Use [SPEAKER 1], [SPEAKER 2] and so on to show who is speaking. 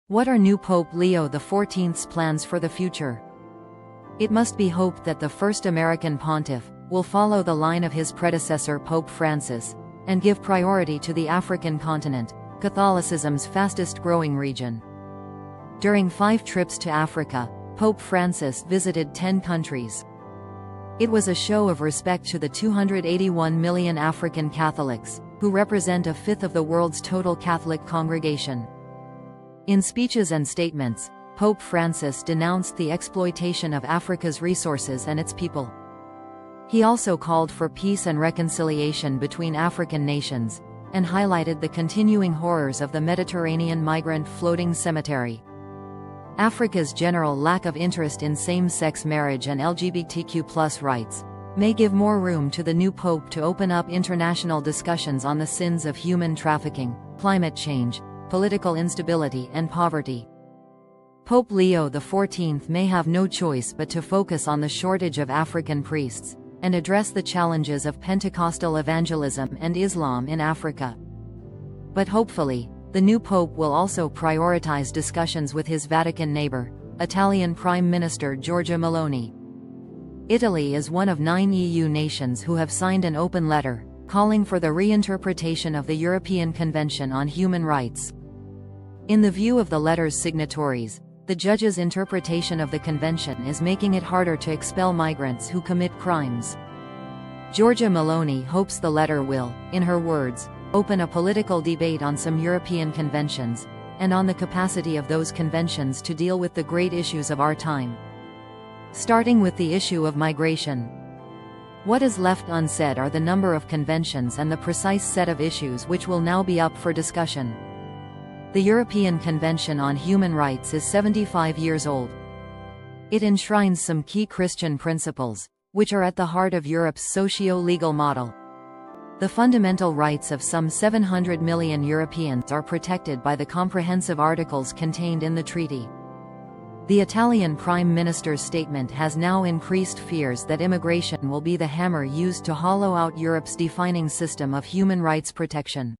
[SPEAKER 1] What are new Pope Leo XIV's plans for the future? It must be hoped that the first American pontiff will follow the line of his predecessor Pope Francis, and give priority to the African continent, Catholicism's fastest-growing region. During 5 trips to Africa, Pope Francis visited 10 countries. It was a show of respect to the 281 million African Catholics, who represent a fifth of the world's total Catholic congregation. In speeches and statements, Pope Francis denounced the exploitation of Africa's resources and its people. He also called for peace and reconciliation between African nations, and highlighted the continuing horrors of the Mediterranean migrant floating cemetery. Africa's general lack of interest in same-sex marriage and LGBTQ+ rights may give more room to the new pope to open up international discussions on the sins of human trafficking, climate change, political instability and poverty. Pope Leo XIV may have no choice but to focus on the shortage of African priests, and address the challenges of Pentecostal evangelism and Islam in Africa. But hopefully, the new pope will also prioritize discussions with his Vatican neighbor, Italian Prime Minister Giorgia Meloni. Italy is one of 9 EU nations who have signed an open letter, calling for the reinterpretation of the European Convention on Human Rights. In the view of the letter's signatories, the judge's interpretation of the convention is making it harder to expel migrants who commit crimes. Giorgia Meloni hopes the letter will, in her words, open a political debate on some European conventions, and on the capacity of those conventions to deal with the great issues of our time. Starting with the issue of migration. What is left unsaid are the number of conventions and the precise set of issues which will now be up for discussion. The European Convention on Human Rights is 75 years old. It enshrines some key Christian principles, which are at the heart of Europe's socio-legal model. The fundamental rights of some 700 million Europeans are protected by the comprehensive articles contained in the treaty. The Italian Prime Minister's statement has now increased fears that immigration will be the hammer used to hollow out Europe's defining system of human rights protection.